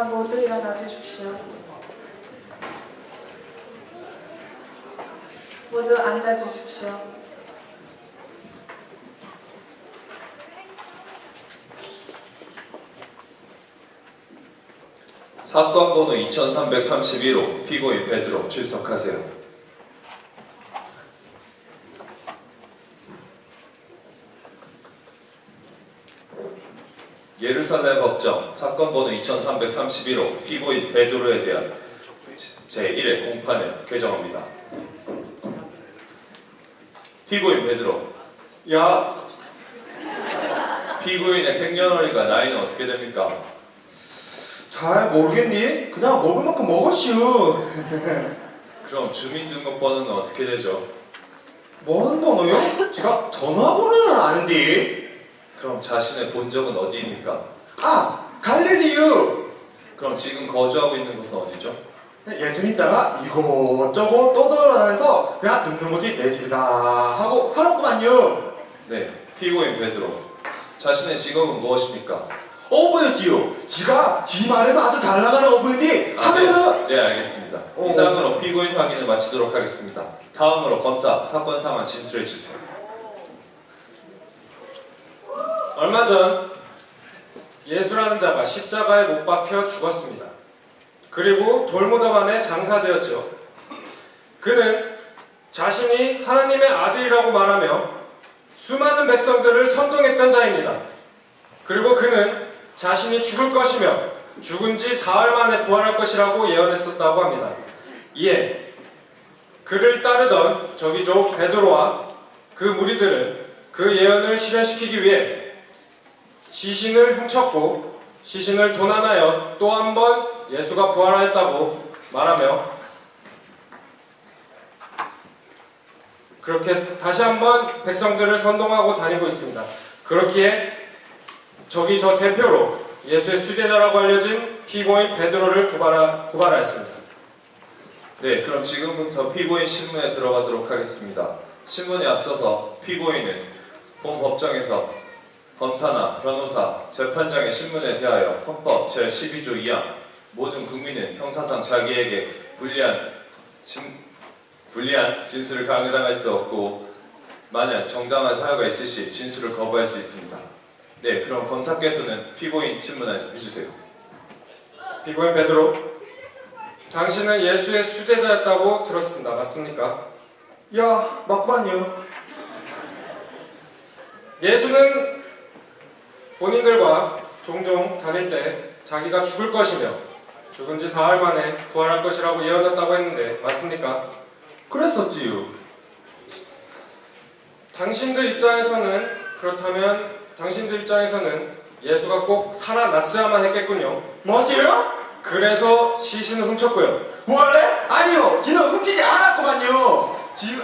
모두 일어나 주십시오. 모두 앉아 주십시오. 사건 번호 2331호 피고인 베드로 출석하세요. 예루살렘 법정 사건 번호 2331호 피고인 베드로에 대한 제1회 공판을 개정합니다. 피고인 베드로, 야, 피고인의 생년월일과 나이는 어떻게 됩니까? 잘 모르겠니? 그냥 먹을 만큼 먹었슈. 그럼 주민등록번호는 어떻게 되죠? 뭔 번호요? 제가 전화번호는 아는데. 그럼 자신의 본적은 어디입니까? 아, 갈릴리유. 그럼 지금 거주하고 있는 곳은 어디죠? 예전 있다가 이곳저곳 떠돌아다녀서 그냥 눕는 곳이 내 집이다 하고 살았구만요. 네, 피고인 베드로, 자신의 직업은 무엇입니까? 어부였지요. 지가 지 말에서 아주 잘 나가는 어부인데 하면은 네, 알겠습니다. 이상으로 피고인 확인을 마치도록 하겠습니다. 다음으로 검사, 사건 상황 진술해 주세요. 얼마 전 예수라는 자가 십자가에 못 박혀 죽었습니다. 그리고 돌무덤 안에 장사되었죠. 그는 자신이 하나님의 아들이라고 말하며 수많은 백성들을 선동했던 자입니다. 그리고 그는 자신이 죽을 것이며 죽은 지 사흘 만에 부활할 것이라고 예언했었다고 합니다. 이에 그를 따르던 저기족 베드로와 그 무리들은 그 예언을 실현시키기 위해 시신을 훔쳤고 시신을 도난하여 또 한 번 예수가 부활하였다고 말하며 그렇게 다시 한번 백성들을 선동하고 다니고 있습니다. 그렇기에 저기 저 대표로 예수의 수제자라고 알려진 피고인 베드로를 고발하였습니다. 네, 그럼 지금부터 피고인 신문에 들어가도록 하겠습니다. 신문에 앞서서 피고인은 본 법정에서 검사나 변호사, 재판장의 신문에 대하여 헌법 제12조 2항 모든 국민은 형사상 자기에게 불리한 진술을 강요당할 수 없고 만약 정당한 사유가 있을 시 진술을 거부할 수 있습니다. 네, 그럼 검사께서는 피고인 신문해 주세요. 피고인 베드로, 당신은 예수의 수제자였다고 들었습니다. 맞습니까? 야, 맞구만요. 예수는 본인들과 종종 다닐 때 자기가 죽을 것이며 죽은 지 사흘 만에 부활할 것이라고 예언했다고 했는데 맞습니까? 그랬었지요. 당신들 입장에서는 그렇다면 당신들 입장에서는 예수가 꼭 살아났어야만 했겠군요. 뭐지요? 그래서 시신을 훔쳤고요. 원래? 아니요. 지는 훔치지 않았구만요.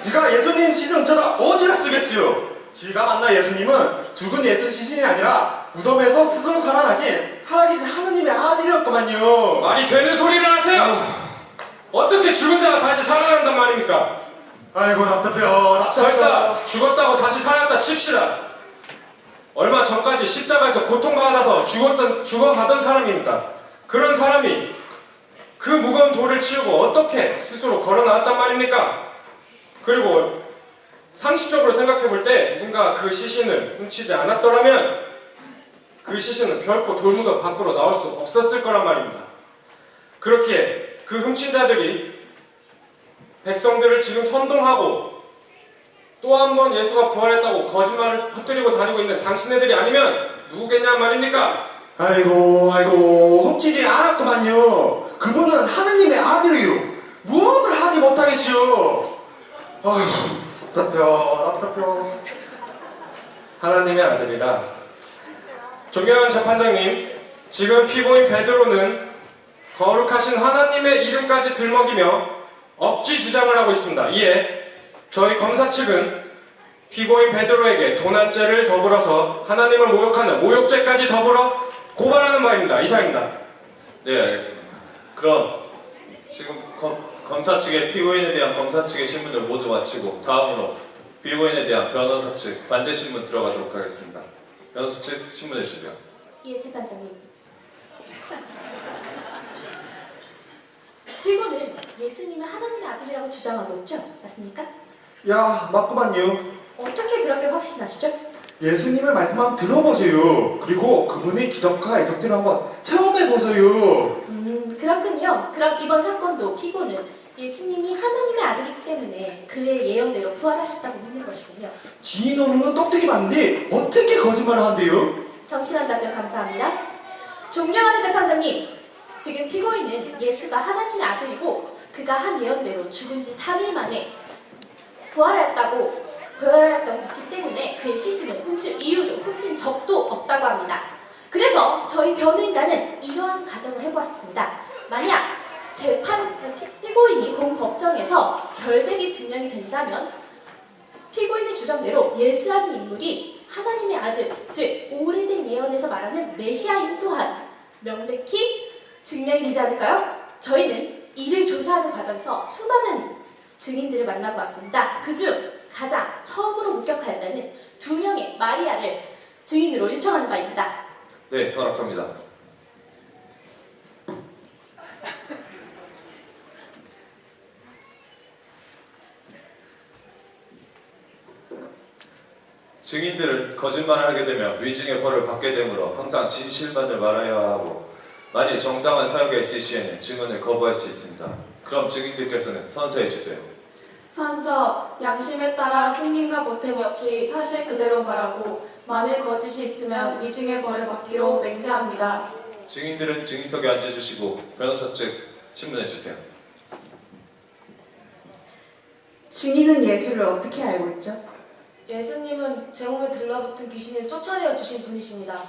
지가 예수님 시신 훔쳐다 어디다 쓰겠어요? 지가 만난 예수님은 죽은 예수 시신이 아니라 무덤에서 스스로 살아나신 살아계신 하느님의 아들이었구만요. 말이 되는 소리를 하세요! 어떻게 죽은 자가 다시 살아난단 말입니까? 아이고 답답해요. 설사 죽었다고 다시 살았다 칩시다. 얼마 전까지 십자가에서 고통받아서 죽어가던 사람입니다. 그런 사람이 그 무거운 돌을 치우고 어떻게 스스로 걸어 나왔단 말입니까? 그리고 상식적으로 생각해 볼 때 누군가 그 시신을 훔치지 않았더라면 그 시신은 결코 돌무덤 밖으로 나올 수 없었을 거란 말입니다. 그렇기에 그 훔친 자들이 백성들을 지금 선동하고 또 한 번 예수가 부활했다고 거짓말을 퍼뜨리고 다니고 있는 당신네들이 아니면 누구겠냐 말입니까? 아이고 훔치지 않았구만요. 그분은 하느님의 아들이요. 무엇을 하지 못하겠시오. 아이고 답답해요. 하나님의 아들이라. 존경하는 재판장님, 지금 피고인 베드로는 거룩하신 하나님의 이름까지 들먹이며 억지 주장을 하고 있습니다. 이에 저희 검사 측은 피고인 베드로에게 도난죄를 더불어서 하나님을 모욕하는 모욕죄까지 더불어 고발하는 바입니다. 이상입니다. 네, 알겠습니다. 그럼 지금 검사 측의 피고인에 대한 검사 측의 신문을 모두 마치고 다음으로 피고인에 대한 변호사 측 반대 신문 들어가도록 하겠습니다. 변호사 측 신문해 주세요. 예, 재판장님. 예수님은 하나님의 아들이라고 주장하고 있죠? 맞습니까? 야, 맞구만요. 어떻게 그렇게 확신하시죠? 예수님의 말씀 한번 들어보세요. 그리고 그분의 기적과 이적들을 한번 체험해보세요. 그렇군요. 그럼 이번 사건도 피고는 예수님이 하나님의 아들이기 때문에 그의 예언대로 부활하셨다고 믿는 것이군요. 지인어는 똑똑히 봤는데 어떻게 거짓말을 한대요? 성실한 답변 감사합니다. 존경하는 재판장님, 지금 피고인은 예수가 하나님의 아들이고 그가 한 예언대로 죽은 지 3일 만에 부활하였다고 믿기 때문에 그의 시신은 훔친 이유도 훔친 적도 없다고 합니다. 그래서 저희 변호인단은 이러한 가정을 해보았습니다. 만약 피고인이 공법정에서 결백이 증명이 된다면 피고인의 주장대로 예수라는 인물이 하나님의 아들, 즉 오래된 예언에서 말하는 메시아인 또한 명백히 증명이 되지 않을까요? 저희는 이를 조사하는 과정에서 수많은 증인들을 만나보았습니다. 그중 가장 처음으로 목격하였다는 2명의 마리아를 증인으로 요청하는 바입니다. 네, 허락합니다. 증인들은 거짓말을 하게 되면 위증의 벌을 받게 되므로 항상 진실만을 말해야 하고 만일 정당한 사유가 있을 시에는 증언을 거부할 수 있습니다. 그럼 증인들께서는 선서해 주세요. 선서, 양심에 따라 숨김과 보탬 없이 사실 그대로 말하고 만일 거짓이 있으면 위증의 벌을 받기로 맹세합니다. 증인들은 증인석에 앉아주시고 변호사 측 신문해 주세요. 증인은 예수를 어떻게 알고 있죠? 예수님은 제 몸에 들러붙은 귀신을 쫓아내어 주신 분이십니다.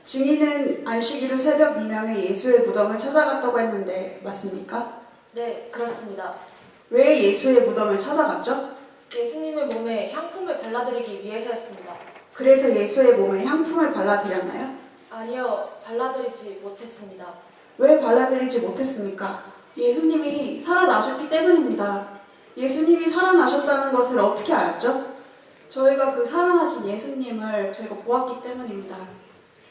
증인은 안식일 후 새벽 미명에 예수의 무덤을 찾아갔다고 했는데 맞습니까? 네, 그렇습니다. 왜 예수의 무덤을 찾아갔죠? 예수님의 몸에 향품을 발라드리기 위해서였습니다. 그래서 예수의 몸에 향품을 발라드렸나요? 아니요, 발라드리지 못했습니다. 왜 발라드리지 못했습니까? 예수님이 살아나셨기 때문입니다. 예수님이 살아나셨다는 것을 어떻게 알았죠? 저희가 그 살아나신 예수님을 저희가 보았기 때문입니다.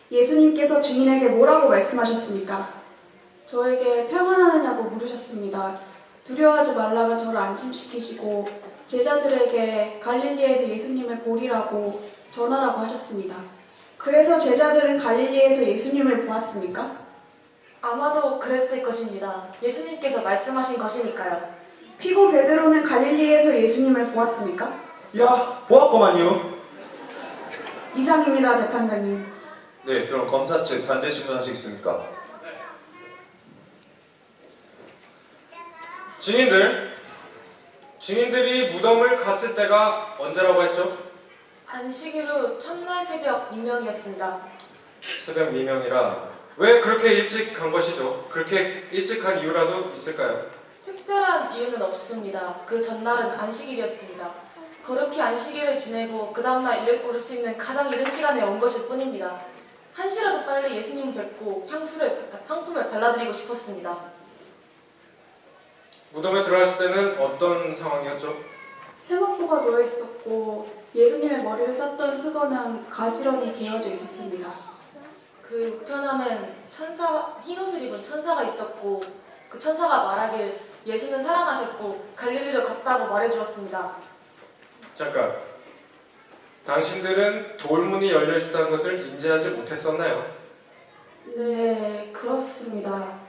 예수님께서 증인에게 뭐라고 말씀하셨습니까? 저에게 평안하느냐고 물으셨습니다. 두려워하지 말라며 저를 안심시키시고 제자들에게 갈릴리에서 예수님을 보리라고 전하라고 하셨습니다. 그래서 제자들은 갈릴리에서 예수님을 보았습니까? 아마도 그랬을 것입니다. 예수님께서 말씀하신 것이니까요. 피고 베드로는 갈릴리에서 예수님을 보았습니까? 야, 보았구만요. 이상입니다, 재판장님. 네, 그럼 검사 측 반대 신문하시겠습니까? 증인들이 무덤을 갔을 때가 언제라고 했죠? 안식일 후 첫날 새벽 미명이었습니다. 새벽 미명이라 왜 그렇게 일찍 간 것이죠? 그렇게 일찍 간 이유라도 있을까요? 특별한 이유는 없습니다. 그 전날은 안식일이었습니다. 거룩히 안식일을 지내고 그 다음날 일을 고를 수 있는 가장 이른 시간에 온 것일 뿐입니다. 한시라도 빨리 예수님을 뵙고 향품을 발라드리고 싶었습니다. 무덤에 들어갔을 때는 어떤 상황이었죠? 세마포가 놓여 있었고 예수님의 머리를 쌌던 수건은 가지런히 개어져 있었습니다. 그 우편함엔 흰 옷을 입은 천사가 있었고 그 천사가 말하길 예수는 살아나셨고 갈릴리로 갔다고 말해주었습니다. 잠깐, 당신들은 돌문이 열려 있었다는 것을 인지하지 못했었나요? 네, 그렇습니다.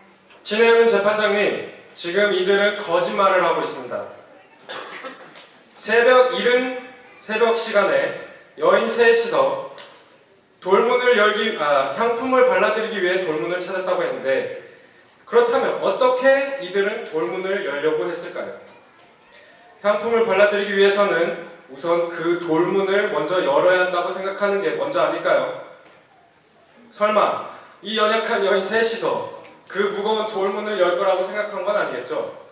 진행하는 재판장님, 지금 이들은 거짓말을 하고 있습니다. 이른 새벽 시간에 여인 셋이서 향품을 발라드리기 위해 돌문을 찾았다고 했는데 그렇다면 어떻게 이들은 돌문을 열려고 했을까요? 향품을 발라드리기 위해서는 우선 그 돌문을 먼저 열어야 한다고 생각하는 게 먼저 아닐까요? 설마 이 연약한 여인 셋이서 그 무거운 돌문을 열 거라고 생각한 건 아니겠죠?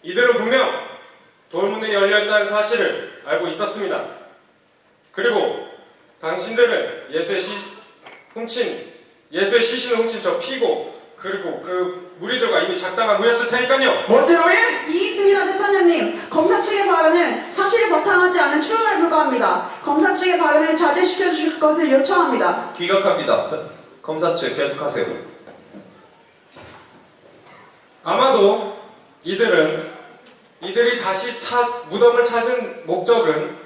이들은 분명 돌문이 열려있다는 사실을 알고 있었습니다. 그리고 당신들은 예수의 시신을 훔친 저 피고 그리고 그 무리들과 이미 작당한 무였을 테니까요. 뭐시로이? 이 있습니다, 재판장님. 검사 측의 발언은 사실에 바탕하지 않은 추론에 불과합니다. 검사 측의 발언을 자제시켜 주실 것을 요청합니다. 기각합니다. 검사 측 계속하세요. 아마도 이들이 다시 무덤을 찾은 목적은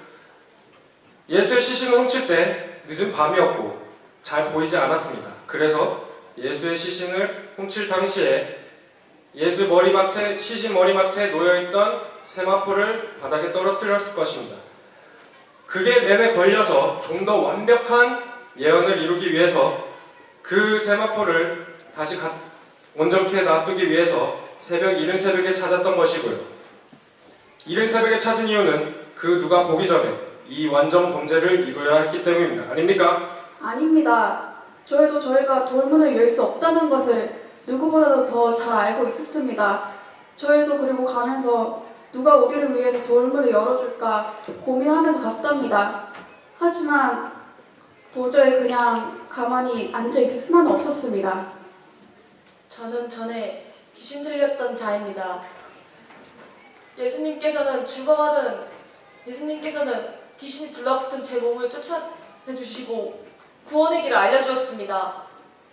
예수의 시신을 훔칠 때 늦은 밤이었고 잘 보이지 않았습니다. 그래서 예수의 시신을 훔칠 당시에 예수 머리맡에, 시신 머리맡에 놓여있던 세마포를 바닥에 떨어뜨렸을 것입니다. 그게 내내 걸려서 좀 더 완벽한 예언을 이루기 위해서 그 세마포를 다시 온전케 놔두기 위해서 이른 새벽에 찾았던 것이고요. 이른 새벽에 찾은 이유는 그 누가 보기 전에 이 완전 범죄를 이루어야 했기 때문입니다. 아닙니까? 아닙니다. 저희도 저희가 돌문을 열 수 없다는 것을 누구보다도 더 잘 알고 있었습니다. 저희도 그리고 가면서 누가 우리를 위해서 돌문을 열어줄까 고민하면서 갔답니다. 하지만 도저히 그냥 가만히 앉아 있을 수만은 없었습니다. 저는 전에 귀신 들렸던 자입니다. 예수님께서는 귀신이 둘러붙은 제 몸을 쫓아내주시고 구원의 길을 알려주었습니다.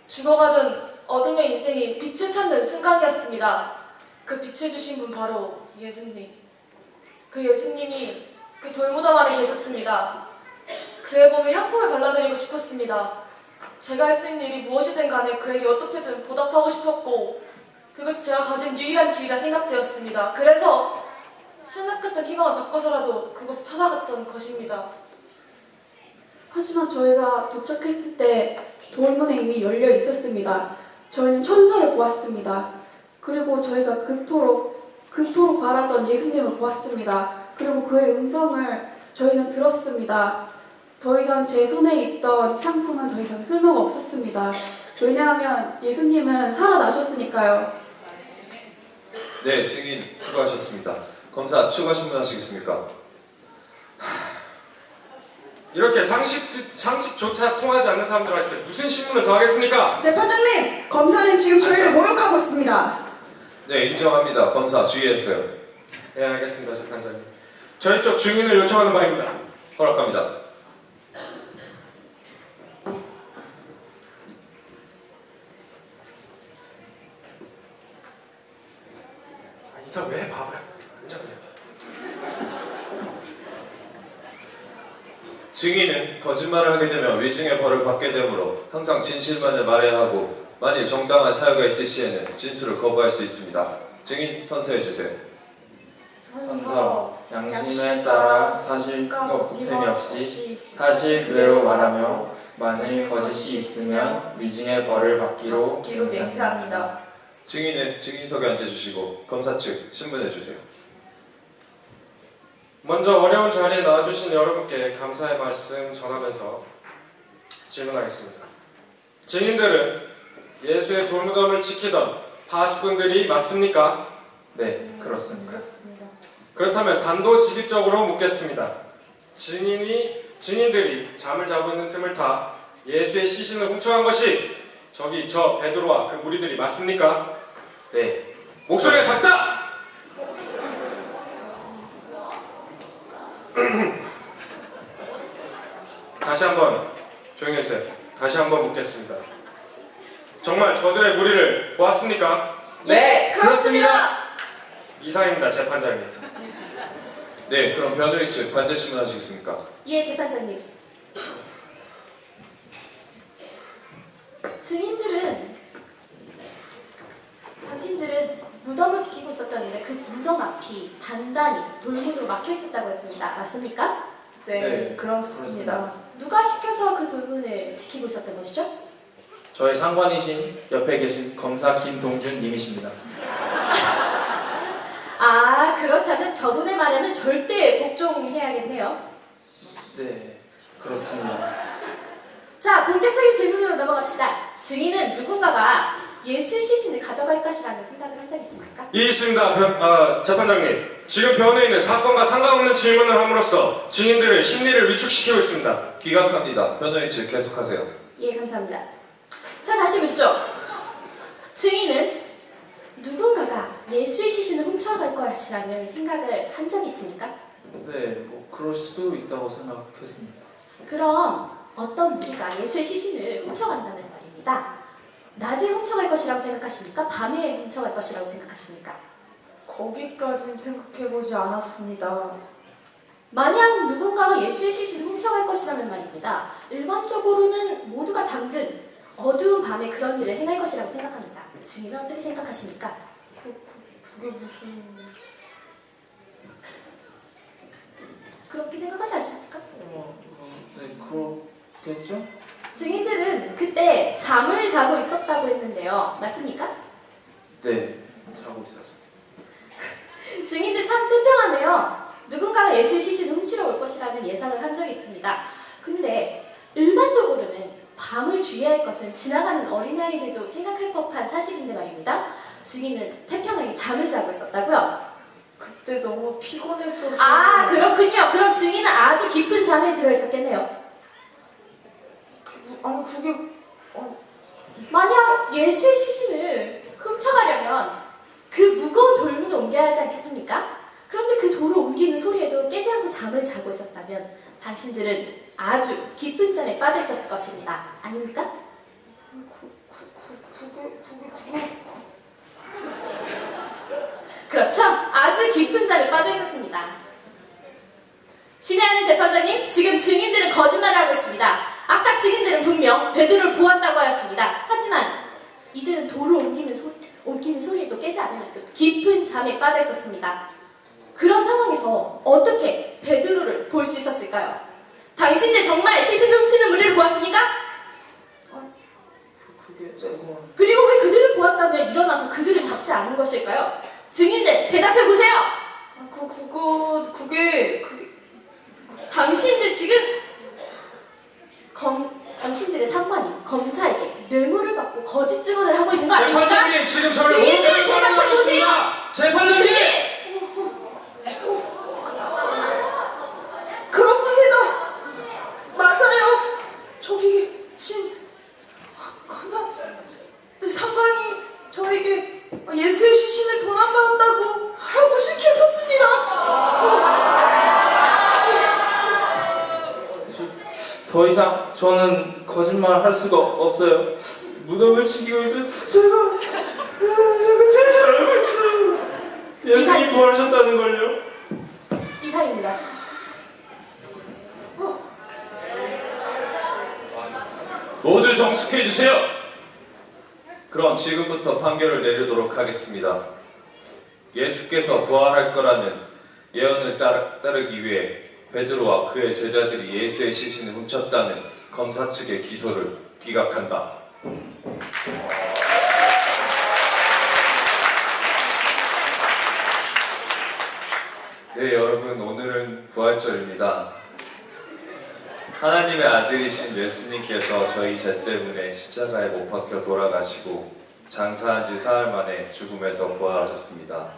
죽어가던 어둠의 인생이 빛을 찾는 순간이었습니다. 그 빛을 주신 분 바로 예수님. 그 예수님이 그 돌무덤 안에 계셨습니다. 그의 몸에 향품을 발라드리고 싶었습니다. 제가 할 수 있는 일이 무엇이든 간에 그에게 어떻게든 보답하고 싶었고 그것이 제가 가진 유일한 길이라 생각되었습니다. 그래서 신학 같은 희망을 갖고서라도 그곳을 찾아갔던 것입니다. 하지만 저희가 도착했을 때 돌문에 이미 열려 있었습니다. 저희는 천사를 보았습니다. 그리고 저희가 그토록 바라던 예수님을 보았습니다. 그리고 그의 음성을 저희는 들었습니다. 더 이상 제 손에 있던 향품은 더 이상 쓸모가 없었습니다. 왜냐하면 예수님은 살아나셨으니까요. 네, 증인 수고하셨습니다. 검사 추가 신문하시겠습니까? 이렇게 상식조차 통하지 않는 사람들한테 무슨 신문을 더 하겠습니까? 재판장님, 검사는 지금 저희를 모욕하고 있습니다. 네, 인정합니다. 검사 주의하세요. 네, 알겠습니다, 재판장님. 저희 쪽 증인을 요청하는 바입니다. 허락합니다. 이사 왜 봐봐요? 앉아 그냥. 증인은 거짓말을 하게 되면 위증의 벌을 받게 되므로 항상 진실만을 말해야 하고 만일 정당한 사유가 있을 시에는 진술을 거부할 수 있습니다. 증인 선서해 주세요. 선서 양심에 따라 사실과 보탬이 없이 사실 그대로 말하며 만일 거짓이 있으면 위증의 벌을 받기로 맹세합니다. 증인은 증인석에 앉아주시고 검사 측 신문해 주세요. 먼저 어려운 자리에 나와주신 여러분께 감사의 말씀 전하면서 질문하겠습니다. 증인들은 예수의 돌무덤을 지키던 파수꾼들이 맞습니까? 네, 그렇습니다. 그렇습니다. 그렇다면 단도직입적으로 묻겠습니다. 증인들이 잠을 자고 있는 틈을 타 예수의 시신을 훔쳐간 것이 저 베드로와 그 무리들이 맞습니까? 네, 목소리가 작다! 다시 한번 조용히 해주세요. 다시 한번 묻겠습니다. 정말 저들의 무리를 보았습니까? 네, 그렇습니다. 이상입니다, 재판장님. 네, 그럼 변호인 측 반대 신문하시겠습니까? 예, 재판장님. 당신들은 무덤을 지키고 있었다는데 그 무덤 앞이 단단히 돌문으로 막혀 있었다고 했습니다. 맞습니까? 네, 그렇습니다. 누가 시켜서 그 돌문을 지키고 있었던 것이죠? 저희 상관이신 옆에 계신 검사 김동준 님이십니다. 아, 그렇다면 저분의 말에는 절대 복종해야겠네요. 네, 그렇습니다. 자, 본격적인 질문으로 넘어갑시다. 증인은 누군가가 예수 시신을 가져갈 것이라는 생각을 한 적 있습니까? 이 있습니다, 재판장님. 지금 변호인은 사건과 상관없는 질문을 함으로써 증인들의 심리를 위축시키고 있습니다. 기각합니다. 변호인 측 계속하세요. 예, 감사합니다. 자, 다시 묻죠. 증인은 누군가가 예수의 시신을 훔쳐갈 것이라는 생각을 한 적이 있습니까? 네, 뭐 그럴 수도 있다고 생각했습니다. 그럼 어떤 무리가 예수의 시신을 훔쳐간다는 말입니다. 낮에 훔쳐갈 것이라고 생각하십니까? 밤에 훔쳐갈 것이라고 생각하십니까? 거기까진 생각해보지 않았습니다. 만약 누군가가 예수의 시신을 훔쳐갈 것이라면 말입니다. 일반적으로는 모두가 잠든 어두운 밤에 그런 일을 행할 것이라고 생각합니다. 증인은 어떻게 생각하십니까? 그게 무슨... 그렇게 생각하지 않습니까? 네, 그렇겠죠? 증인들은 그때 잠을 자고 있었다고 했는데요. 맞습니까? 네, 자고 있어서. 증인들 참 태평하네요. 누군가가 예수의 시신을 훔치러 올 것이라는 예상을 한 적이 있습니다. 근데 일반적으로는 밤을 주의할 것은 지나가는 어린아이들도 생각할 법한 사실인데 말입니다. 증인은 태평하게 잠을 자고 있었다고요? 그때 너무 피곤했어서... 아, 그렇군요. 그럼 증인은 아주 깊은 잠에 들어 있었겠네요. 아니 그게... 만약 예수의 시신을 훔쳐가려면 그 무거운 돌문을 옮겨야 하지 않겠습니까? 그런데 그 돌을 옮기는 소리에도 깨지 않고 잠을 자고 있었다면 당신들은 아주 깊은 잠에 빠져 있었을 것입니다. 아닙니까? 그게... 그렇죠. 아주 깊은 잠에 빠져 있었습니다. 신의 하늘 재판장님, 지금 증인들은 거짓말을 하고 있습니다. 아까 증인들은 분명 베드로를 보았다고 하였습니다. 하지만 이들은 돌을 옮기는 소리에도 깨지 않을 만큼 깊은 잠에 빠져 있었습니다. 그런 상황에서 어떻게 베드로를 볼 수 있었을까요? 당신들 정말 시신 훔치는 무리를 보았습니까? 그리고 왜 그들을 보았다면 일어나서 그들을 잡지 않은 것일까요? 증인들 대답해 보세요. 그게... 당신들 지금 당신들의 상관인 검사에게 뇌물을 받고 거짓 증언을 하고 있는 거 아닙니까? 재판장님, 지금 저를 증인들 오해하는 대답해 거라고 보세요. 했습니다. 재판장님! 증인! 그렇습니다. 맞아요. 저기 상관이 저에게 예수의 시신을 돈 안 받았다고 하라고 시키셨습니다. 더 이상 저는 거짓말 할 수가 없어요. 무덤을 지키고 있는 제가 제일 잘 알고 있어요. 예수님 부활하셨다는 걸요. 이상입니다. 모두 정숙해 주세요. 그럼 지금부터 판결을 내리도록 하겠습니다. 예수께서 부활할 거라는 예언을 따르기 위해 베드로와 그의 제자들이 예수의 시신을 훔쳤다는 검사 측의 기소를 기각한다. 네, 여러분, 오늘은 부활절입니다. 하나님의 아들이신 예수님께서 저희 죄 때문에 십자가에 못 박혀 돌아가시고 장사한 지 사흘 만에 죽음에서 부활하셨습니다.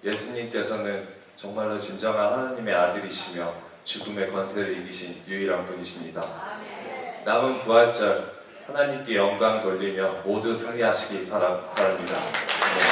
예수님께서는 정말로 진정한 하나님의 아들이시며 죽음의 권세를 이기신 유일한 분이십니다. 남은 부활절 하나님께 영광 돌리며 모두 승리하시기 바랍니다. 네.